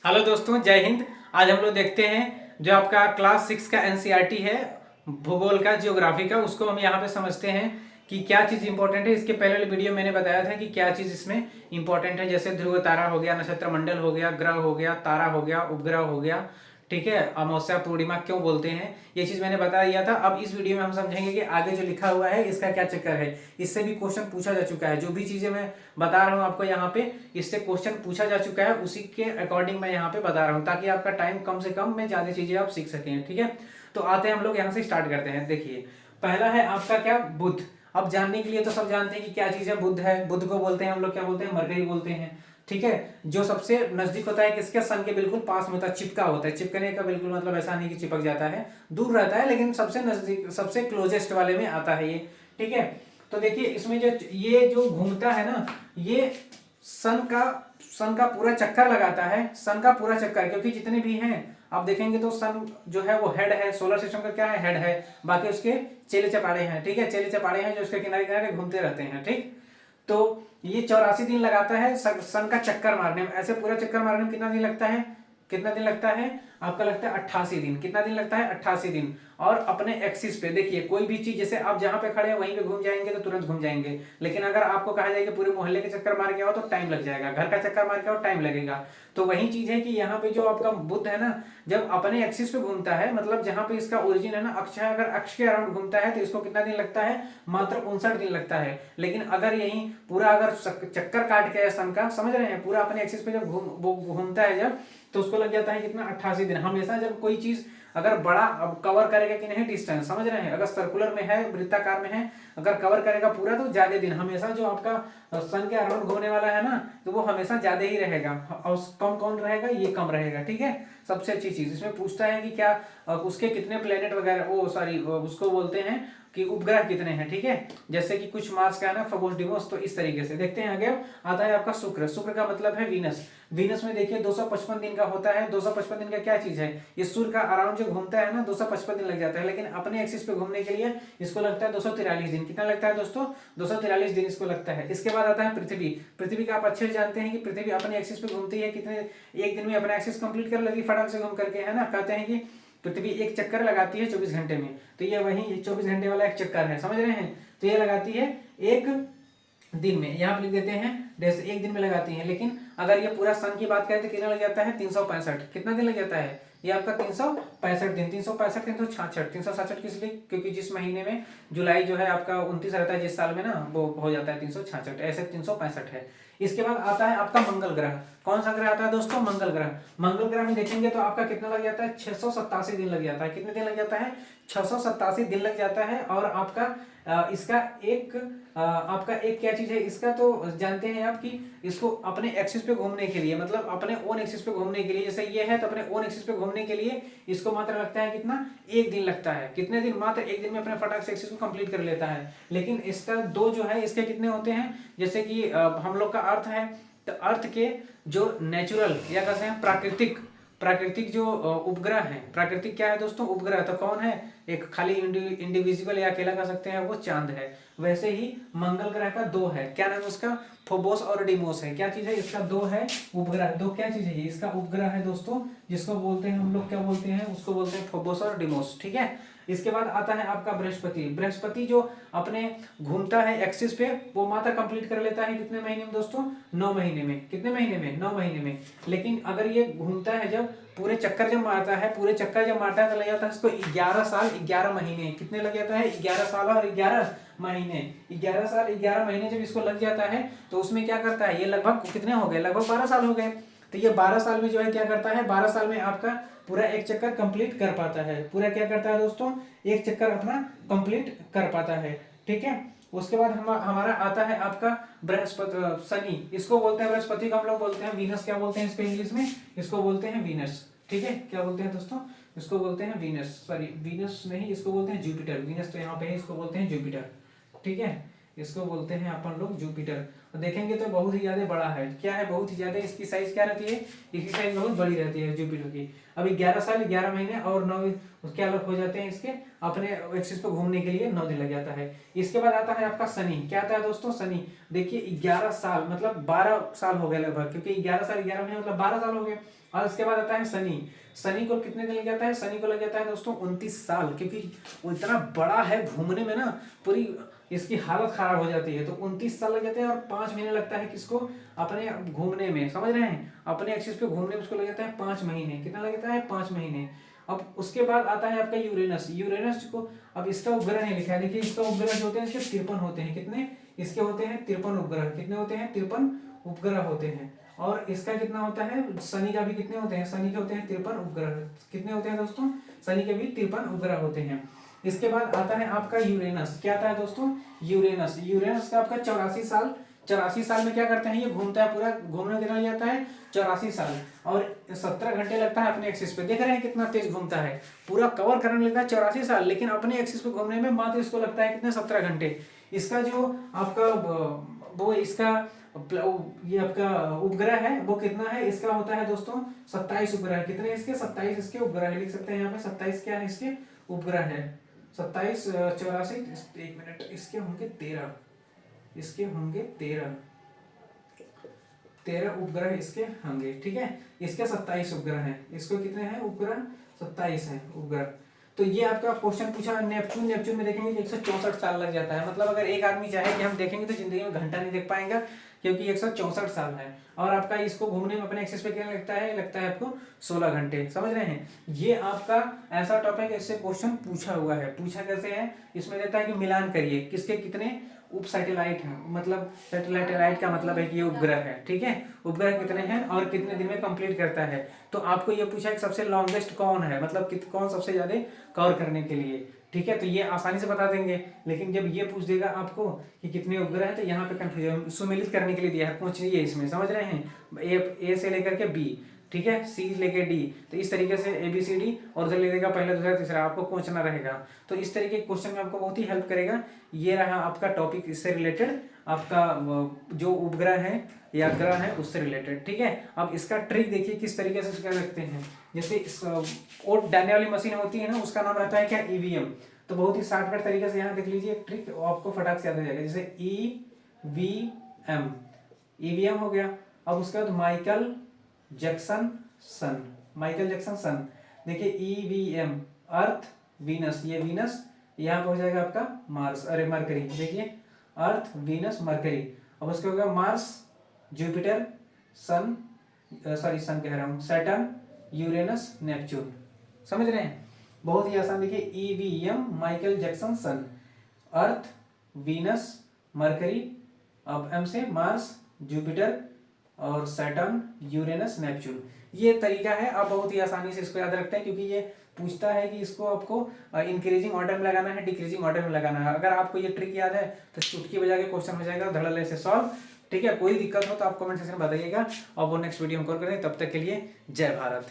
Hello दोस्तों, जय हिंद। आज हम लोग देखते हैं जो आपका क्लास 6 का एनसीईआरटी है, भूगोल का, ज्योग्राफी का, उसको हम यहाँ पे समझते हैं कि क्या चीज़ इंपॉर्टेंट है। इसके पहले वाले वीडियो मैंने बताया था कि क्या चीज़ इसमें इंपॉर्टेंट है, जैसे ध्रुव तारा हो गया, नक्षत्र मंडल हो गया, ग्रह हो गया, तारा हो गया, उपग्रह हो गया। ठीक है, अमावस्या पूर्णिमा क्यों बोलते हैं, ये चीज़ मैंने बता दिया था। अब इस वीडियो में हम समझेंगे कि आगे जो लिखा हुआ है इसका क्या चक्कर है। इससे भी क्वेश्चन पूछा जा चुका है, जो भी चीज़ें मैं बता रहा हूँ आपको यहाँ पे, इससे क्वेश्चन पूछा जा चुका है, उसी के अकॉर्डिंग मैं यहाँ पे बता रहा हूँ, ताकि आपका टाइम कम से कम में ज़्यादा चीज़ें आप सीख सकें। ठीक है, तो आते हैं हम लोग यहाँ से स्टार्ट करते हैं। देखिए, पहला है आपका क्या, बुध। अब जानने के लिए तो सब जानते हैं कि क्या चीज़ है, बुध है। बुध को बोलते हैं हम लोग क्या बोलते हैं, मरकरी बोलते हैं। ठीक है, जो सबसे नजदीक होता है किसके, सन के बिल्कुल पास में होता है, चिपका होता है। चिपकने का बिल्कुल मतलब ऐसा नहीं कि चिपक जाता है, दूर रहता है, लेकिन सबसे नजदीक, सबसे क्लोजेस्ट वाले में आता है ये। ठीक है, तो देखिए इसमें जो ये जो घूमता है ना, ये सन का पूरा चक्कर लगाता है, सन का पूरा चक्कर, क्योंकि जितने भी हैं आप देखेंगे तो सन जो है वो हेड है, सोलर सिस्टम का क्या है, हेड है। बाकी उसके चेले चपाड़े हैं। ठीक है, चेले चपाड़े हैं जो उसके किनारे किनारे घूमते रहते हैं। ठीक, तो ये 84 दिन लगाता है सन का चक्कर मारने में। ऐसे पूरा चक्कर मारने में कितना दिन लगता है, कितना दिन लगता है आपका, लगता है 88 दिन। कितना दिन लगता है, 88 दिन। और अपने एक्सिस पे देखिए, कोई भी चीज, जैसे आप जहां पे खड़े हैं वहीं पे घूम जाएंगे तो तुरंत घूम जाएंगे, लेकिन अगर आपको कहा जाएगा पूरे मोहल्ले के चक्कर मार के आओ तो टाइम लग जाएगा, घर का चक्कर मार के आओ टाइम लगेगा। तो वही चीज है कि यहाँ पे जो आपका बुध है ना, जब अपने एक्सिस पे घूमता है, मतलब जहां पे इसका ओरिजिन है ना, अक्ष है, अगर अक्ष के अराउंड घूमता है तो इसको कितना दिन लगता है, मात्र 59 दिन लगता है। लेकिन अगर यही पूरा अगर चक्कर काट के सन का, समझ रहे हैं, पूरा अपने एक्सिस पे जब घूमता है जब, तो उसको लग जाता है कितना, 88 दिन। हमेशा जब कोई चीज अगर बड़ा कवर करेगा कि नहीं डिस्टेंस, समझ रहे हैं, अगर सर्कुलर में है, वृत्ताकार में है, अगर कवर करेगा पूरा तो ज्यादा दिन। हमेशा जो आपका सन के अराउंड घूमने वाला है ना, तो वो हमेशा ज्यादा ही रहेगा, और कम कौन रहेगा, ये कम रहेगा। ठीक है, सबसे अच्छी चीज इसमें पूछता है कि क्या उसके कितने प्लेनेट वगैरह, वो सॉरी उसको बोलते हैं कि उपग्रह कितने हैं। ठीक है, जैसे कि कुछ मार्स का है ना, फबोस डिमोस, तो इस तरीके से देखते हैं। आगे आता है आपका शुक्र। शुक्र का मतलब है वीनस। वीनस में देखिए 255 दिन का होता है। 255 दिन का क्या चीज है, ये सूर्य का अराउंड जो घूमता है ना, 255 दिन लग जाता है, लेकिन अपने एक्सिस पे घूमने के लिए इसको लगता है 243 दिन। कितना लगता है दोस्तों, 243 दिन इसको लगता है। इसके बाद आता है पृथ्वी। पृथ्वी का आप अच्छे से जानते हैं कि पृथ्वी अपने एक्सिस पे घूमती है कितने, एक दिन में अपना एक्सिस कंप्लीट कर लेती है फटाक से घूम करके, है ना। कहते हैं कि पृथ्वी एक चक्कर लगाती है 24 घंटे में, तो ये वही 24 घंटे वाला एक चक्कर है, समझ रहे हैं। तो ये लगाती है एक दिन में, यहाँ पे लिख देते हैं जैसे एक दिन में लगाती है। लेकिन अगर ये पूरा सन की बात करें तो कितना लग जाता है, 365। कितना दिन लग जाता है ये आपका, 365 दिन। 365, 366, 366 किस लिए, क्योंकि जिस महीने में जुलाई जो है आपका 29 रहता है जिस साल में ना, वो हो जाता है 366, ऐसे 365 है। इसके बाद आता है आपका मंगल ग्रह। कौन सा ग्रह आता है दोस्तों, मंगल ग्रह। मंगल ग्रह में देखेंगे तो आपका कितना लग जाता है, 687 दिन लग जाता है। कितने दिन लग जाता है, 687 दिन लग जाता है। और आपका इसका एक आपका एक क्या चीज है, इसका तो जानते हैं आप कि इसको अपने एक्सिस पे घूमने के लिए, मतलब अपने ओन एक्सिस पे घूमने के लिए, जैसे ये है तो अपने ओन एक्सिस पे घूमने के लिए इसको मात्र लगता है कितना, एक दिन लगता है। कितने दिन, मात्र एक दिन में अपने फटाक से एक्सिस को कंप्लीट कर लेता है। लेकिन इसका दो जो है, इसके कितने होते हैं, जैसे कि हम लोग का अर्थ है, तो अर्थ के जो नेचुरल या कहते हैं प्राकृतिक, प्राकृतिक जो उपग्रह है, प्राकृतिक क्या है दोस्तों, उपग्रह, तो कौन है, एक खाली इंडिविजुअल या अकेला कह सकते हैं, वो चांद है। वैसे ही मंगल ग्रह का दो है, क्या नाम है उसका, फोबोस और डिमोस है। क्या चीज है, इसका दो है उपग्रह। दो क्या चीज है, ये इसका उपग्रह है दोस्तों, जिसको बोलते हैं हम लोग, क्या बोलते हैं उसको, बोलते हैं फोबोस और डिमोस। ठीक है, इसके बाद आता है आपका बृहस्पति। बृहस्पति जो अपने घूमता है एक्सिस पे, वो मात्र कंप्लीट कर लेता है कितने महीने में दोस्तों, 9 महीने में। कितने महीने में, 9 महीने में। लेकिन अगर ये घूमता है जब, पूरे चक्कर जब मारता है, पूरे चक्कर जब मारता है तो लग जाता है इसको 11 साल 11 महीने। कितने लग जाता है, 11 साल और 11 महीने। 11 साल 11 महीने जब इसको लग जाता है तो उसमें क्या करता है, ये लगभग कितने हो गए, लगभग 12 साल हो गए। तो ये 12 साल में जो है क्या करता है, 12 साल में आपका पूरा एक चक्कर कंप्लीट कर पाता है। पूरा क्या करता है दोस्तों, एक चक्कर अपना कंप्लीट कर पाता है। ठीक है, उसके बाद हमारा आता है आपका बृहस्पति, शनि। इसको बोलते हैं, बृहस्पति को हम लोग बोलते हैं वीनस। क्या बोलते हैं इसको इंग्लिश में, इसको बोलते हैं वीनस। ठीक है, क्या बोलते हैं दोस्तों, इसको बोलते हैं वीनस, सॉरी वीनस नहीं, इसको बोलते हैं जुपिटर। वीनस तो यहाँ पे है, इसको बोलते हैं जुपिटर। ठीक है, इसको बोलते हैं अपन लोग जुपिटर। और देखेंगे तो बहुत ही ज्यादा बड़ा है। क्या है, बहुत ही ज्यादा, इसकी साइज क्या रहती है, इसकी साइज बहुत बड़ी रहती है जुपिटर की। अभी 11 साल 11 महीने और 9 उसके अलग हो जाते हैं, इसके अपने एक्सिस पे घूमने के लिए 9 दिन लग जाता है। इसके बाद आता है आपका शनि। क्या आता है दोस्तों, शनि। देखिए 11 साल मतलब 12 साल हो गए लगभग, क्योंकि 11 साल 11 महीने मतलब 12 साल हो गए। और उसके बाद आता है शनि। शनि को कितने दिन लग जाता है? शनि को लग जाता है दोस्तों 29 साल, क्योंकि वो इतना बड़ा है, घूमने में ना पूरी इसकी हालत खराब हो जाती है। तो 29 साल लग जाते हैं और 5 महीने लगता है किसको? अपने घूमने में, समझ रहे हैं, अपने एक्सिस पे घूमने में उसको लग जाता है 5 महीने। कितना लग जाता है? 5 महीने। अब उसके बाद आता है आपका यूरेनस। यूरेनस को अब इसका उपग्रह नहीं लिखा है, देखिए इसका उपग्रह जो होते हैं इसके 53 होते हैं। कितने इसके होते हैं? 53 उपग्रह। कितने होते हैं? 53 उपग्रह होते हैं। और इसका कितना होता है? शनि का भी कितने होते हैं? शनि के होते हैं 53 उपग्रह। कितने होते हैं दोस्तों? शनि के भी 53 उपग्रह होते हैं। इसके बाद आता है आपका यूरेनस। क्या आता है दोस्तों? यूरेनस। यूरेनस का आपका 84 साल। 84 साल में क्या करते हैं? ये घूमता है पूरा, घूमने में कितना जाता है? 84 साल। और 17 घंटे लगता है अपने एक्सिस पे। देख रहे हैं कितना तेज घूमता है, पूरा कवर करने लगता है 84 साल, लेकिन अपने एक्सिस पे घूमने में मात्र इसको लगता है कितने? 17 घंटे। इसका जो आपका वो इसका ये आपका उपग्रह है वो कितना है? इसका होता है दोस्तों 27 उपग्रह। कितने इसके? 27 इसके उपग्रह है। लिख सकते हैं यहाँ पे 27 क्या है इसके? उपग्रह है। 27 84, एक मिनट, इसके होंगे 13, इसके होंगे 13 उपग्रह इसके होंगे। ठीक है, इसके 27 उपग्रह हैं। इसको कितने हैं उपग्रह? 27 है उपग्रह। तो ये आपका क्वेश्चन पूछा नेपच्यून। नेपच्यून में देखेंगे कि 164 साल लग जाता है। मतलब अगर एक आदमी चाहे कि हम देखेंगे तो जिंदगी में घंटा नहीं देख पाएंगे, क्योंकि 164 साल है। और आपका इसको घूमने में अपने एक्सिस पे क्या लगता है? लगता है आपको 16 घंटे। समझ रहे हैं? ये आपका ऐसा टॉपिक, इससे क्वेश्चन पूछा हुआ है। पूछा कैसे है? इसमें देता है कि मिलान करिए किसके कितने उप सैटेलाइट है। मतलब सैटेलाइट का मतलब है कि ये उपग्रह है। ठीक है, उपग्रह कितने हैं और कितने दिन में कंप्लीट करता है। तो आपको ये पूछा कि सबसे लॉन्गेस्ट कौन है, मतलब कौन सबसे ज्यादा कवर करने के लिए। ठीक है, तो ये आसानी से बता देंगे। लेकिन जब ये पूछ देगा आपको कि कितने उपग्रह है, तो यहाँ पे कंफ्यूजन, सुमेलित करने के लिए दिया है, पूछिए इसमें। समझ रहे हैं? ए से लेकर के बी, ठीक है, सी लेके डी, तो इस तरीके से ABCD, और उधर ले देगा पहला दूसरा तीसरा, आपको पूछना रहेगा। तो इस तरीके के क्वेश्चन में आपको बहुत ही हेल्प करेगा। ये रहा आपका टॉपिक, इससे रिलेटेड आपका जो उपग्रह है या ग्रह है उससे रिलेटेड। ठीक है, अब इसका ट्रिक देखिए किस तरीके से कर सकते हैं। जैसे वोट डालने वाली मशीन होती है ना, उसका नाम रहता है क्या? EVM। तो बहुत ही शॉर्टकट तरीके से यहाँ देख लीजिए एक ट्रिक, आपको फटाक से याद आ जाएगा। जैसे EVM, EVM हो गया। अब उसके बाद माइकल जैक्सन सन, माइकल जैक्सन सन। देखिए EVM, अर्थ वीनस, ये वीनस, यहाँ पे हो जाएगा आपका मार्स, अरे मरकरी। देखिए अर्थ वीनस मरकरी। अब उसके होगा मार्स, जुपिटर, सन, सॉरी सन कह रहा हूँ, सैटर्न, यूरेनस, नेपच्यून। समझ रहे हैं? बहुत ही आसान। देखिए EVM, माइकल जैक्सन सन, अर्थ, वीनस, मरकरी, अब M से मार्स, जुपिटर और सैटर्न, यूरेनस, नेपच्यून। ये तरीका है, आप बहुत ही आसानी से इसको याद रखते हैं, क्योंकि ये पूछता है कि इसको आपको इंक्रीजिंग ऑर्डर में लगाना है, डिक्रीजिंग ऑर्डर में लगाना है। अगर आपको ये ट्रिक याद है तो चुटकी बजा के क्वेश्चन हो जाएगा धड़ल्ले से सॉल्व। ठीक है, कोई दिक्कत हो तो आप कमेंट सेक्शन में बताइएगा और वो नेक्स्ट वीडियो हम कॉल करें। तब तक के लिए जय भारत।